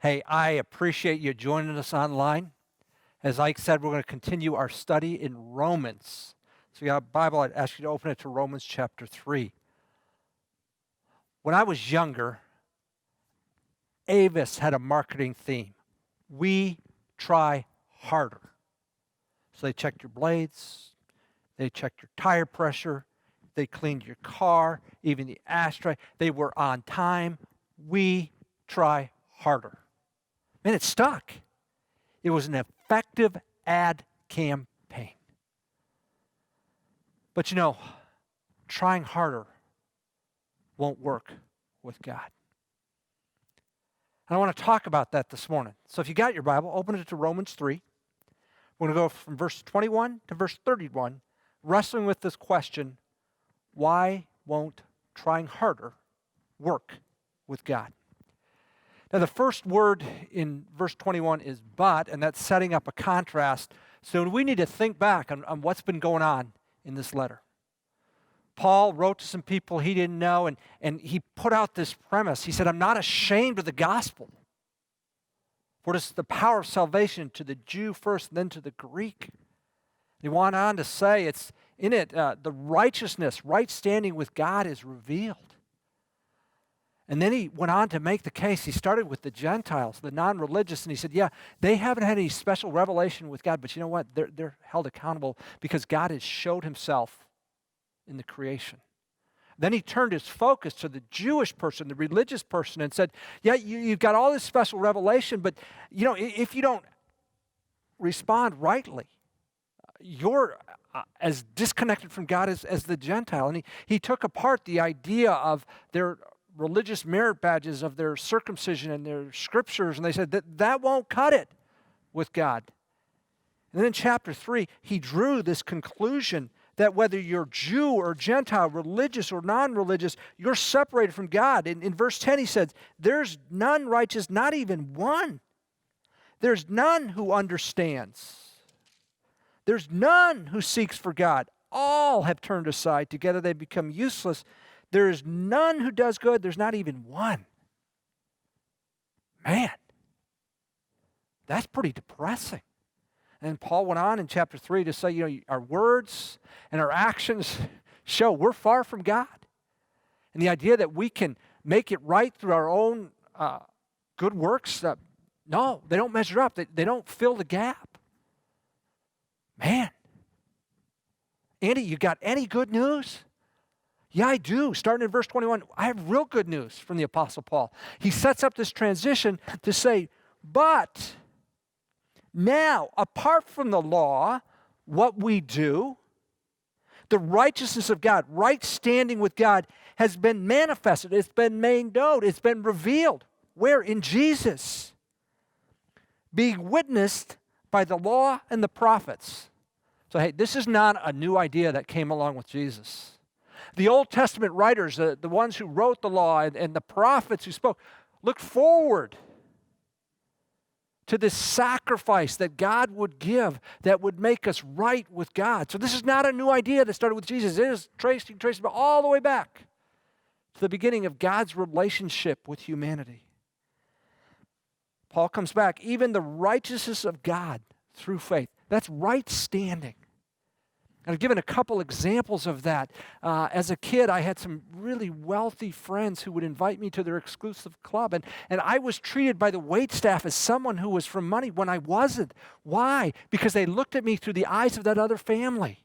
Hey, I appreciate you joining us online. As Ike said, we're going to continue our study in Romans. So you got a Bible, I'd ask you to open it to Romans chapter 3. When I was younger, Avis had a marketing theme. We try harder. So they checked your blades, they checked your tire pressure, they cleaned your car, even the ashtray. They were on time. We try harder. Man, it stuck. It was an effective ad campaign. But you know, trying harder won't work with God. And I want to talk about that this morning. So if you got your Bible, open it to Romans 3. We're going to go from verse 21 to verse 31, wrestling with this question, why won't trying harder work with God? Now, the first word in verse 21 is but, and that's setting up a contrast. So we need to think back on what's been going on in this letter. Paul wrote to some people he didn't know, and he put out this premise. He said, I'm not ashamed of the gospel, for it is the power of salvation to the Jew first, and then to the Greek. He went on to say, it's in it, the righteousness, right standing with God is revealed. And then he went on to make the case. He started with the Gentiles, the non-religious, and he said, yeah, they haven't had any special revelation with God, but you know what? They're held accountable because God has showed himself in the creation. Then he turned his focus to the Jewish person, the religious person, and said, yeah, you've got all this special revelation, but you know, if you don't respond rightly, you're as disconnected from God as the Gentile. And he took apart the idea of their religious merit badges, of their circumcision and their scriptures, and they said that won't cut it with God. And then in chapter 3, he drew this conclusion that whether you're Jew or Gentile, religious or non-religious, you're separated from God. In verse 10 he says, there's none righteous, not even one. There's none who understands. There's none who seeks for God. All have turned aside. Together they become useless. There is none who does good. There's not even one. Man, that's pretty depressing. And Paul went on in chapter 3 to say, you know, our words and our actions show we're far from God. And the idea that we can make it right through our own good works, no, they don't measure up. They don't fill the gap. Man. Andy, you got any good news? Yeah, I do. Starting in verse 21, I have real good news from the Apostle Paul. He sets up this transition to say, but now, apart from the law, what we do, the righteousness of God, right standing with God, has been manifested. It's been made known. It's been revealed. Where? In Jesus. Being witnessed by the law and the prophets. So, hey, this is not a new idea that came along with Jesus. The Old Testament writers, the ones who wrote the law and the prophets who spoke, looked forward to this sacrifice that God would give that would make us right with God. So this is not a new idea that started with Jesus. It is tracing all the way back to the beginning of God's relationship with humanity. Paul comes back, even the righteousness of God through faith. That's right standing. And I've given a couple examples of that. As a kid, I had some really wealthy friends who would invite me to their exclusive club. And I was treated by the waitstaff as someone who was from money when I wasn't. Why? Because they looked at me through the eyes of that other family.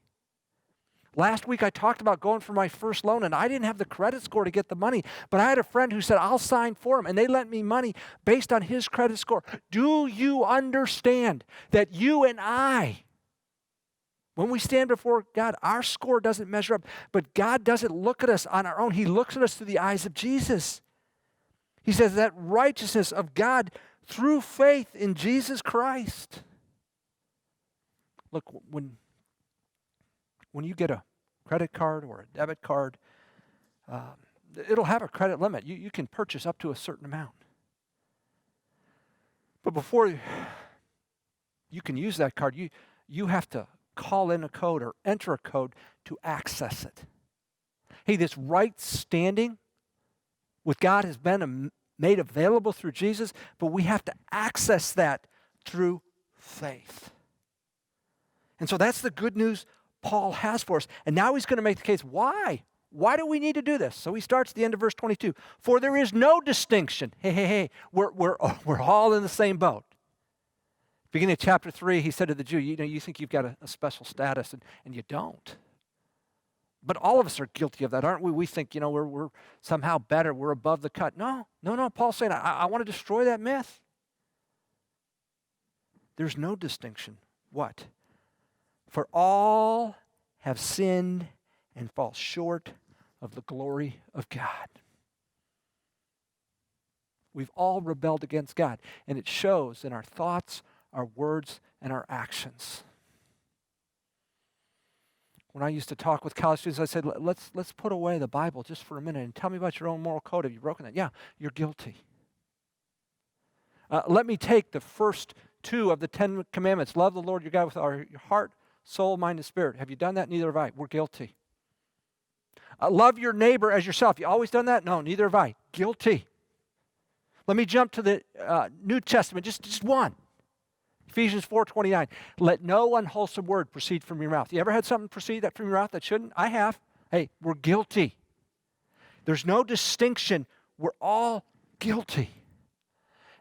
Last week, I talked about going for my first loan, and I didn't have the credit score to get the money. But I had a friend who said, I'll sign for him. And they lent me money based on his credit score. Do you understand that you and I, when we stand before God, our score doesn't measure up, but God doesn't look at us on our own. He looks at us through the eyes of Jesus. He says that righteousness of God through faith in Jesus Christ. Look, when you get a credit card or a debit card, it'll have a credit limit. You can purchase up to a certain amount. But before you can use that card, you have to call in a code or enter a code to access it. Hey, this right standing with God has been made available through Jesus, but we have to access that through faith. And so that's the good news Paul has for us. And now he's going to make the case, why? Why do we need to do this? So he starts at the end of verse 22. For there is no distinction. Hey, we're all in the same boat. Beginning of chapter 3, he said to the Jew, you think you've got a special status, and you don't. But all of us are guilty of that, aren't we? We think, we're somehow better, we're above the cut. No. Paul's saying, I want to destroy that myth. There's no distinction. What? For all have sinned and fall short of the glory of God. We've all rebelled against God, and it shows in our thoughts, our words, and our actions. When I used to talk with college students, I said, let's put away the Bible just for a minute and tell me about your own moral code. Have you broken that? Yeah, you're guilty. Let me take the first 2 of the 10 commandments. Love the Lord your God with all your heart, soul, mind, and spirit. Have you done that? Neither have I. We're guilty. Love your neighbor as yourself. You always done that? No, neither have I. Guilty. Let me jump to the New Testament, just one. Ephesians 4:29. Let no unwholesome word proceed from your mouth. You ever had something proceed from your mouth that shouldn't? I have. Hey, we're guilty. There's no distinction. We're all guilty.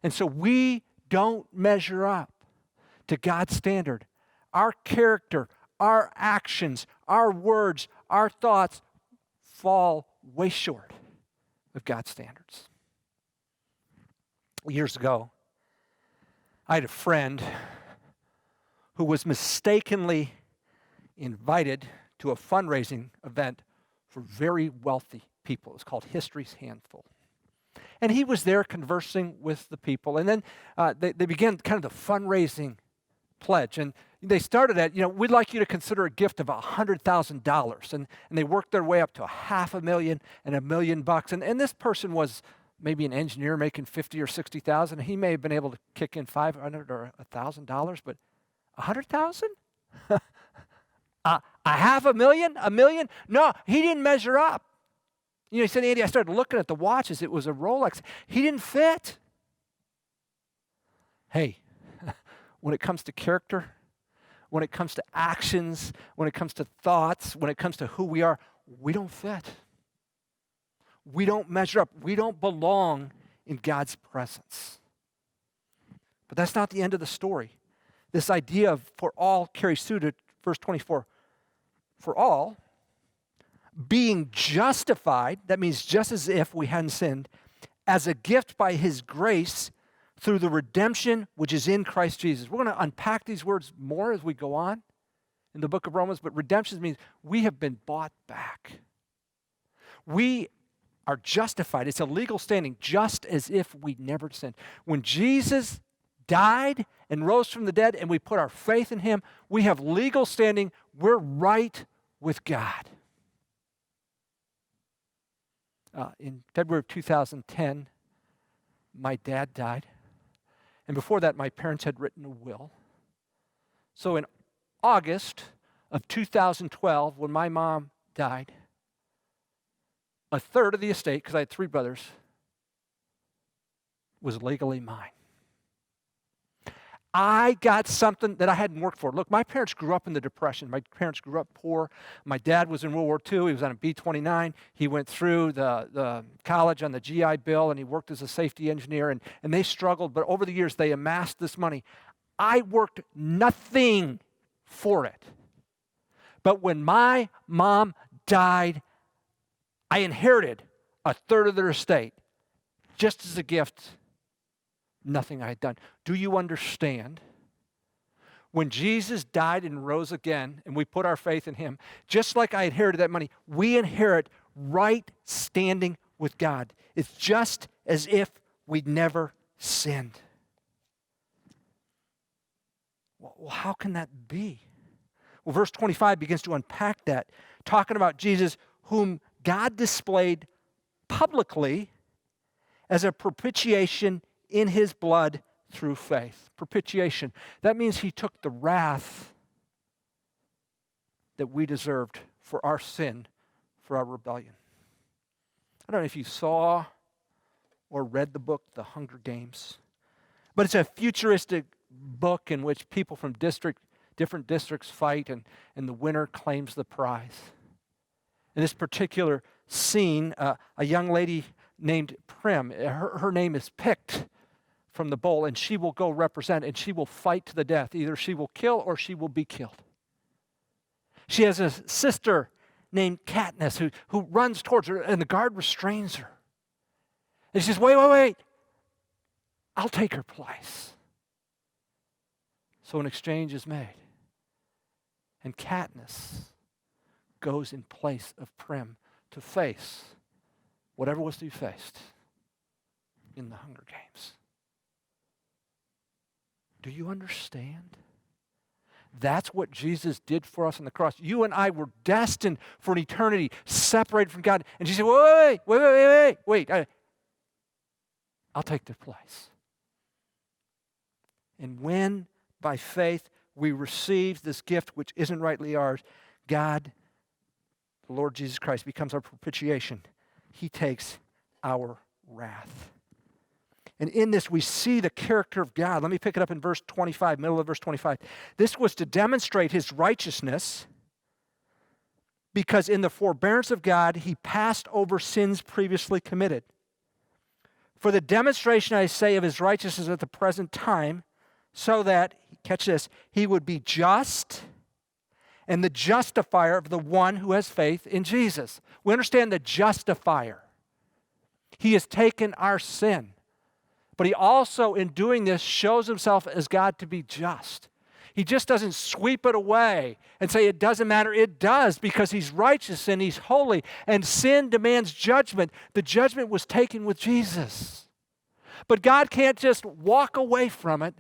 And so we don't measure up to God's standard. Our character, our actions, our words, our thoughts fall way short of God's standards. Years ago, I had a friend who was mistakenly invited to a fundraising event for very wealthy people. It was called History's Handful. And he was there conversing with the people. And then they began kind of the fundraising pledge. And they started at, we'd like you to consider a gift of $100,000. And they worked their way up to $500,000 and $1 million. And this person was maybe an engineer making $50,000 or $60,000. He may have been able to kick in $500 or $1,000, but $100,000? $500,000? $1 million? No, he didn't measure up. He said, Andy, I started looking at the watches. It was a Rolex. He didn't fit. Hey, when it comes to character, when it comes to actions, when it comes to thoughts, when it comes to who we are, we don't fit. We don't measure up. We don't belong in God's presence. But that's not the end of the story. This idea of for all carries through to verse 24. For all, being justified, that means just as if we hadn't sinned, as a gift by his grace through the redemption which is in Christ Jesus. We're going to unpack these words more as we go on in the book of Romans, but redemption means we have been bought back. We are justified. It's a legal standing, just as if we never sinned. When Jesus died and rose from the dead and we put our faith in him, we have legal standing. We're right with God. In February of 2010, my dad died. And before that, my parents had written a will. So in August of 2012, when my mom died, a third of the estate, because I had 3 brothers, was legally mine. I got something that I hadn't worked for. Look, my parents grew up in the Depression. My parents grew up poor. My dad was in World War II. He was on a B-29. He went through the college on the GI Bill, and he worked as a safety engineer, and they struggled. But over the years, they amassed this money. I worked nothing for it. But when my mom died, I inherited a third of their estate just as a gift. Nothing I had done. Do you understand? When Jesus died and rose again, and we put our faith in him, just like I inherited that money, we inherit right standing with God. It's just as if we'd never sinned. Well, how can that be? Well, verse 25 begins to unpack that, talking about Jesus, whom God displayed publicly as a propitiation in his blood through faith. Propitiation. That means he took the wrath that we deserved for our sin, for our rebellion. I don't know if you saw or read the book, The Hunger Games. But it's a futuristic book in which people from different districts fight, and the winner claims the prize. In this particular scene, a young lady named Prim, her name is picked from the bowl, and she will go represent, and she will fight to the death. Either she will kill or she will be killed. She has a sister named Katniss who runs towards her, and the guard restrains her. And she says, wait, I'll take her place. So an exchange is made. And Katniss goes in place of Prim to face whatever was to be faced in the Hunger Games. Do you understand? That's what Jesus did for us on the cross. You and I were destined for an eternity separated from God. And she said, wait. I'll take their place. And when, by faith, we receive this gift which isn't rightly ours, God, the Lord Jesus Christ, becomes our propitiation. He takes our wrath. And in this, we see the character of God. Let me pick it up in verse 25, middle of verse 25. This was to demonstrate his righteousness, because in the forbearance of God, he passed over sins previously committed. For the demonstration, I say, of his righteousness at the present time, so that, catch this, he would be just and the justifier of the one who has faith in Jesus. We understand the justifier. He has taken our sin. But he also, in doing this, shows himself as God to be just. He just doesn't sweep it away and say it doesn't matter. It does, because he's righteous and he's holy, and sin demands judgment. The judgment was taken with Jesus. But God can't just walk away from it.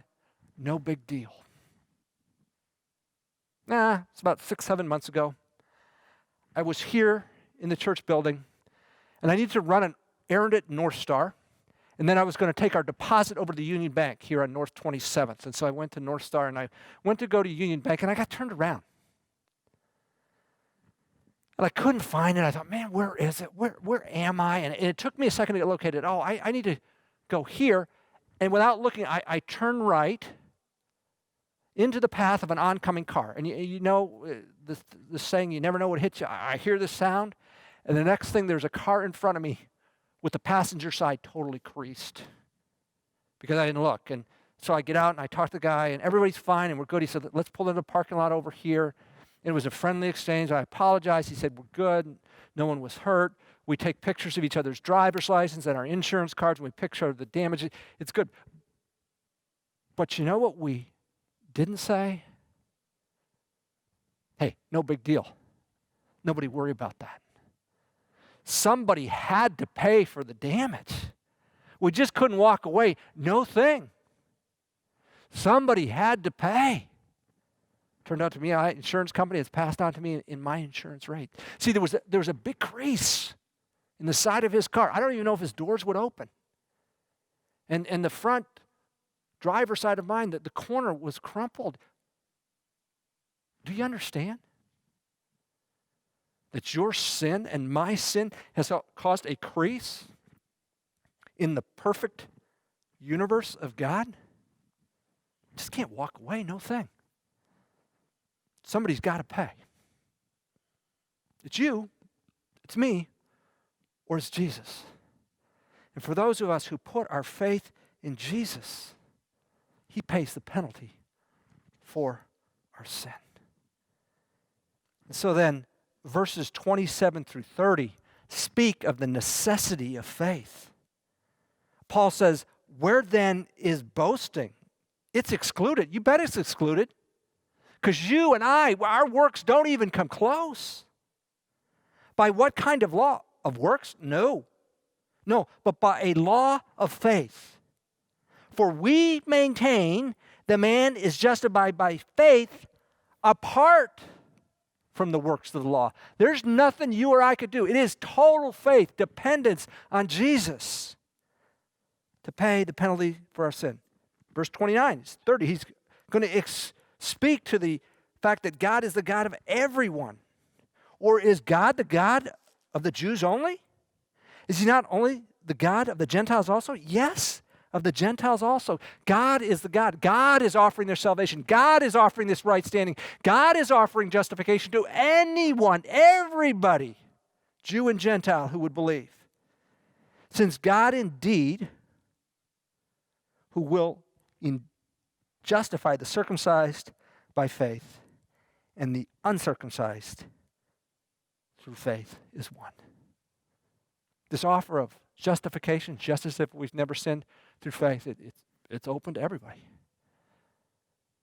No big deal. It's about 6-7 months ago. I was here in the church building, and I needed to run an errand at North Star. And then I was going to take our deposit over to the Union Bank here on North 27th. And so I went to North Star, and I went to go to Union Bank, and I got turned around. And I couldn't find it. I thought, man, where is it? Where am I? And it took me a second to get located. I need to go here. And without looking, I turned right into the path of an oncoming car. And you know the saying, you never know what hits you. I hear this sound, and the next thing, there's a car in front of me with the passenger side totally creased because I didn't look. And so I get out and I talk to the guy, and everybody's fine and we're good. He said, let's pull into the parking lot over here. And it was a friendly exchange. I apologized. He said, we're good. No one was hurt. We take pictures of each other's driver's license and our insurance cards, and we picture the damage. It's good. But you know what we didn't say? Hey, no big deal. Nobody worry about that. Somebody had to pay for the damage. We just couldn't walk away. No thing. Somebody had to pay. Turned out to me, an insurance company has passed on to me in my insurance rate. See, there was a big crease in the side of his car. I don't even know if his doors would open. And the front driver's side of mine, the corner was crumpled. Do you understand? That your sin and my sin has caused a crease in the perfect universe of God? Just can't walk away, no thing. Somebody's got to pay. It's you, it's me, or it's Jesus. And for those of us who put our faith in Jesus, he pays the penalty for our sin. And so then, verses 27 through 30 speak of the necessity of faith. Paul says, where then is boasting? It's excluded. You bet it's excluded. Because you and I, our works don't even come close. By what kind of law? Of works? No, but by a law of faith. For we maintain the man is justified by faith apart from the works of the law. There's nothing you or I could do. It is total faith, dependence on Jesus to pay the penalty for our sin. Verse 29, 30, he's going to speak to the fact that God is the God of everyone. Or is God the God of the Jews only? Is he not only the God of the Gentiles also? Yes, of the Gentiles also. God is the God. God is offering their salvation. God is offering this right standing. God is offering justification to anyone, everybody, Jew and Gentile, who would believe. Since God indeed, who will justify the circumcised by faith and the uncircumcised through faith, is one. This offer of justification, just as if we've never sinned through faith, it's open to everybody.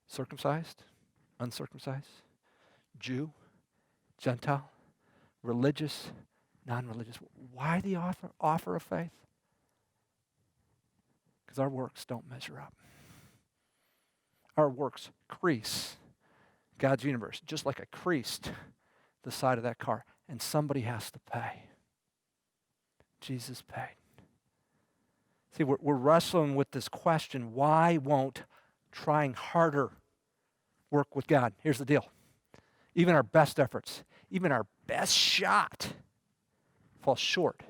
Circumcised, uncircumcised, Jew, Gentile, religious, non-religious. Why the offer of faith? Because our works don't measure up. Our works crease God's universe, just like a creased the side of that car, and somebody has to pay. Jesus paid. See, we're wrestling with this question, why won't trying harder work with God? Here's the deal. Even our best efforts, even our best shot falls short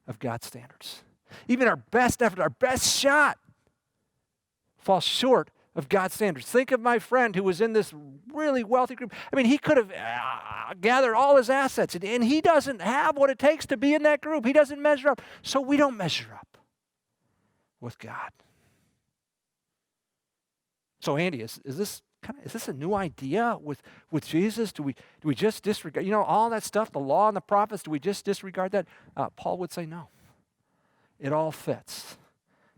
of God's standards. Even our best effort, our best shot falls short of God's standards. Think of my friend who was in this really wealthy group. I mean, he could have gathered all his assets, and he doesn't have what it takes to be in that group. He doesn't measure up. So we don't measure up with God. So Andy, is this a new idea with Jesus? Do we just disregard, all that stuff, the law and the prophets, do we just disregard that? Paul would say no. It all fits.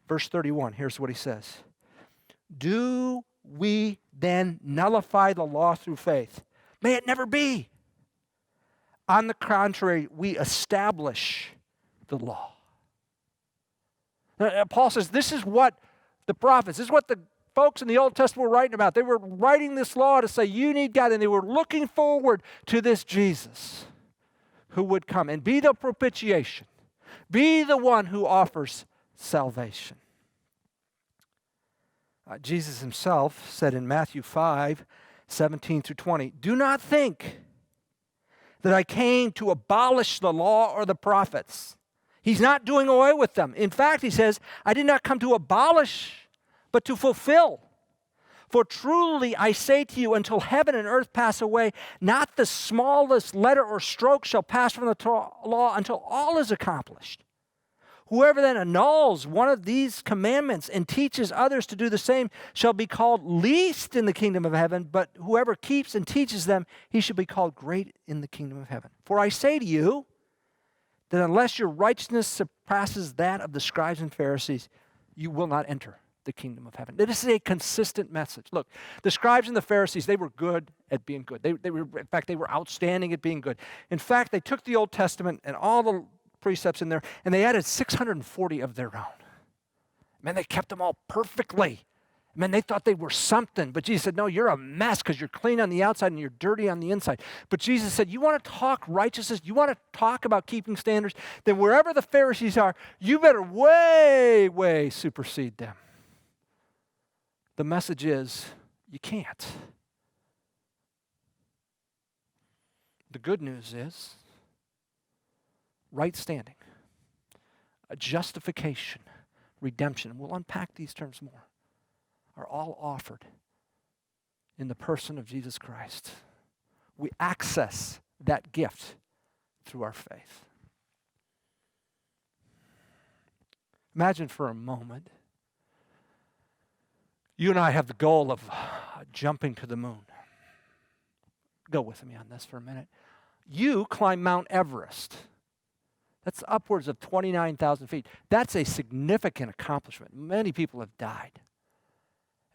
Verse 31, here's what he says. Do we then nullify the law through faith? May it never be. On the contrary, we establish the law. Paul says this is what the prophets, this is what the folks in the Old Testament were writing about. They were writing this law to say you need God, and they were looking forward to this Jesus who would come and be the propitiation, be the one who offers salvation. Jesus himself said in Matthew 5:17-20, do not think that I came to abolish the law or the prophets. He's not doing away with them. In fact, he says, I did not come to abolish, but to fulfill. For truly I say to you, until heaven and earth pass away, not the smallest letter or stroke shall pass from the law until all is accomplished. Whoever then annuls one of these commandments and teaches others to do the same shall be called least in the kingdom of heaven, but whoever keeps and teaches them, he shall be called great in the kingdom of heaven. For I say to you that unless your righteousness surpasses that of the scribes and Pharisees, you will not enter the kingdom of heaven. This is a consistent message. Look, the scribes and the Pharisees, they were good at being good. They were outstanding at being good. In fact, they took the Old Testament and all the precepts in there, and they added 640 of their own. Man, they kept them all perfectly. Man, they thought they were something, but Jesus said, no, you're a mess because you're clean on the outside and you're dirty on the inside. But Jesus said, you want to talk righteousness, you want to talk about keeping standards, then wherever the Pharisees are, you better way, way supersede them. The message is, you can't. The good news is, right standing, a justification, redemption, and we'll unpack these terms more, are all offered in the person of Jesus Christ. We access that gift through our faith. Imagine for a moment, you and I have the goal of jumping to the moon. Go with me on this for a minute. You climb Mount Everest. That's upwards of 29,000 feet. That's a significant accomplishment. Many people have died.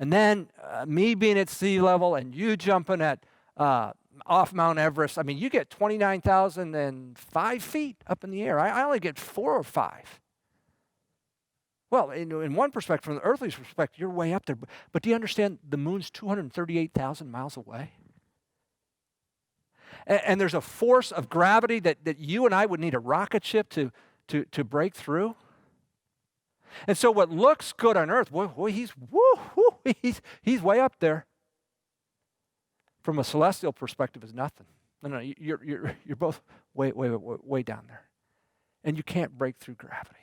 And then me being at sea level and you jumping at off Mount Everest, I mean, you get 29,005 feet up in the air. I only get 4 or 5. Well, in one perspective, from the earthly perspective, you're way up there. But do you understand the moon's 238,000 miles away? And there's a force of gravity that you and I would need a rocket ship to break through. And so what looks good on Earth, he's way up there. From a celestial perspective, is nothing. No, you're both way down there. and you can't break through gravity.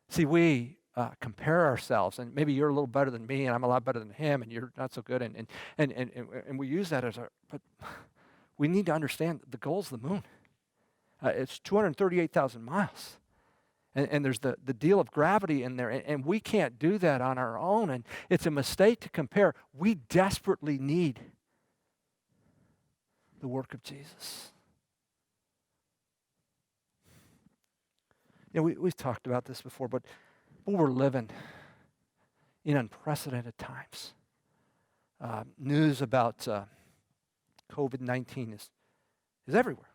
See, we compare ourselves, and maybe you're a little better than me, and I'm a lot better than him, and you're not so good, and we use that as our, but we need to understand the goal's the moon. It's 238,000 miles. And there's the deal of gravity in there, and we can't do that on our own, and it's a mistake to compare. We desperately need the work of Jesus. We've talked about this before, but we're living in unprecedented times. News about COVID-19 is everywhere.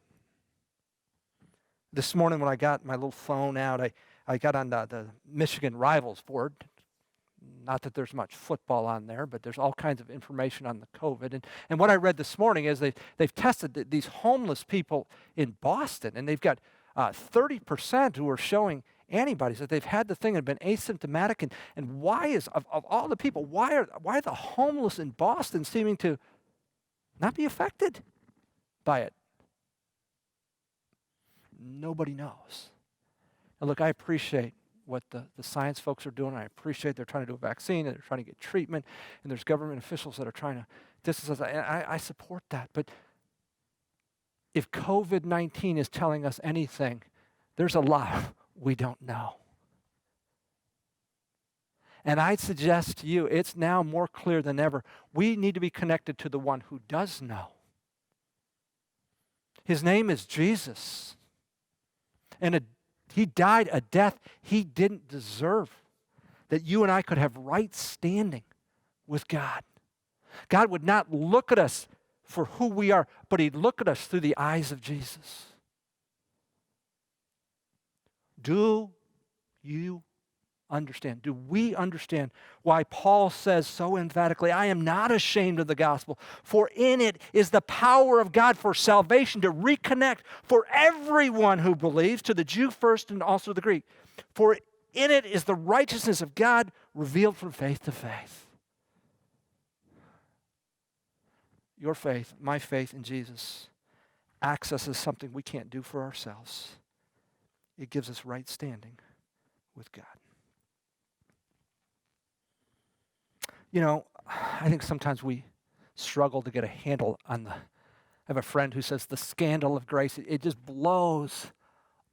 This morning when I got my little phone out, I got on the Michigan Rivals board. Not that there's much football on there, but there's all kinds of information on the COVID. And what I read this morning is they've tested these homeless people in Boston, and they've got 30% who are showing antibodies, that they've had the thing and been asymptomatic. And why is, of all the people, why are the homeless in Boston seeming to not be affected by it? Nobody knows. And look, I appreciate what the science folks are doing. I appreciate they're trying to do a vaccine, and they're trying to get treatment, and there's government officials that are trying to distance us. I support that. But if COVID-19 is telling us anything, there's a lot we don't know. And I'd suggest to you, it's now more clear than ever. We need to be connected to the one who does know. His name is Jesus. And he died a death he didn't deserve, that you and I could have right standing with God. God would not look at us for who we are, but he'd look at us through the eyes of Jesus. Do you understand? Do we understand why Paul says so emphatically, I am not ashamed of the gospel, for in it is the power of God for salvation, to reconnect for everyone who believes, to the Jew first and also the Greek. For in it is the righteousness of God revealed from faith to faith. Your faith, my faith in Jesus, accesses something we can't do for ourselves. It gives us right standing with God. I think sometimes we struggle to get a handle on I have a friend who says the scandal of grace, it just blows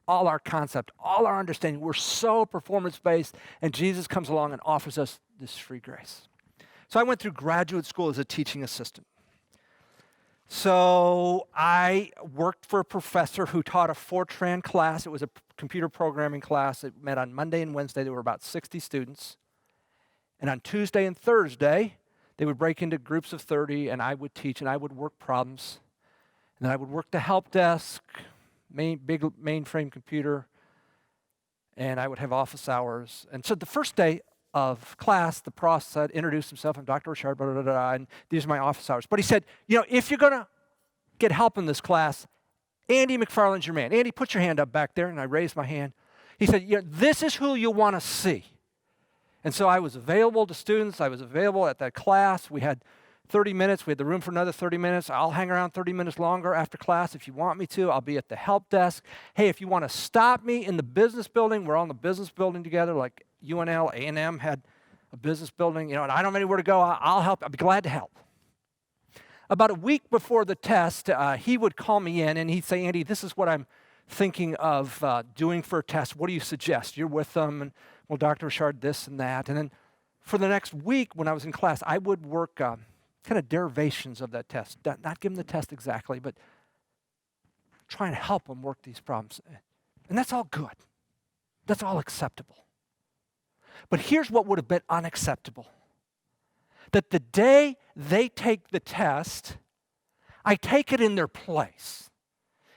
all our concept, all our understanding. We're so performance-based, and Jesus comes along and offers us this free grace. So I went through graduate school as a teaching assistant. So I worked for a professor who taught a Fortran class. It was a computer programming class. It met on Monday and Wednesday. There were about 60 students. And on Tuesday and Thursday, they would break into groups of 30, and I would teach, and I would work problems. And then I would work the help desk, big mainframe computer, and I would have office hours. And so the first day of class, the prof said, introduced himself, I'm Dr. Richard, blah, blah, blah, blah, and these are my office hours. But he said, if you're going to get help in this class, Andy McFarland's your man. Andy, put your hand up back there, and I raised my hand. He said, this is who you want to see. And so I was available to students. I was available at that class. We had 30 minutes. We had the room for another 30 minutes. I'll hang around 30 minutes longer after class if you want me to. I'll be at the help desk. Hey, if you want to stop me in the business building, we're all in the business building together, like UNL, A&M had a business building, and I don't have anywhere to go. I'll help. I'll be glad to help. About a week before the test, he would call me in, and he'd say, Andy, this is what I'm thinking of doing for a test. What do you suggest? You're with them, and well, Dr. Richard, this and that. And then for the next week when I was in class, I would work kind of derivations of that test. Not give them the test exactly, but try and help them work these problems. And that's all good. That's all acceptable. But here's what would have been unacceptable. That the day they take the test, I take it in their place.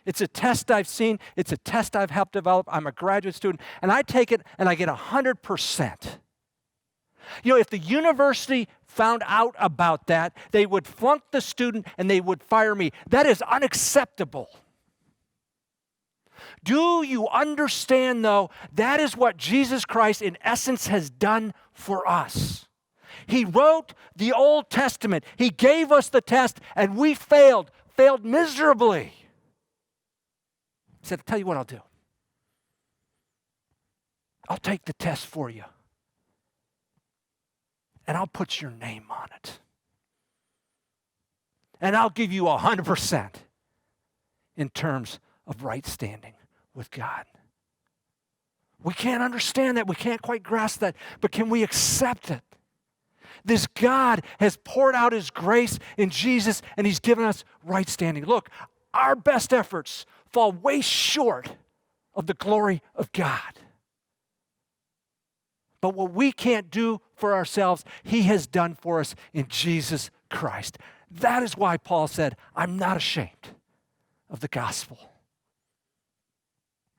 It's a test I've seen. It's a test I've helped develop. I'm a graduate student. And I take it and I get 100%. If the university found out about that, they would flunk the student and they would fire me. That is unacceptable. Do you understand, though, that is what Jesus Christ in essence has done for us? He wrote the Old Testament. He gave us the test, and we failed miserably. He said, I'll tell you what I'll do. I'll take the test for you. And I'll put your name on it. And I'll give you 100% in terms of right standing with God. We can't understand that. We can't quite grasp that. But can we accept it? This God has poured out His grace in Jesus, and He's given us right standing. Look, our best efforts fall way short of the glory of God. But what we can't do for ourselves, He has done for us in Jesus Christ. That is why Paul said, I'm not ashamed of the gospel.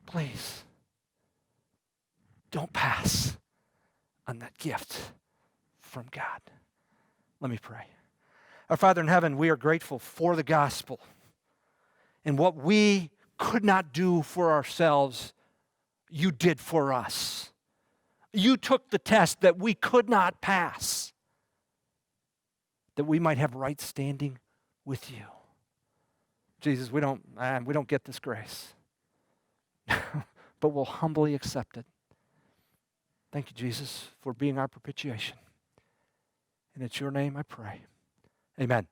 Please, don't pass on that gift from God. Let me pray. Our Father in heaven, we are grateful for the gospel. And what we could not do for ourselves, you did for us. You took the test that we could not pass, that we might have right standing with you. Jesus, we don't get this grace, but we'll humbly accept it. Thank you, Jesus, for being our propitiation. And it's your name I pray. Amen.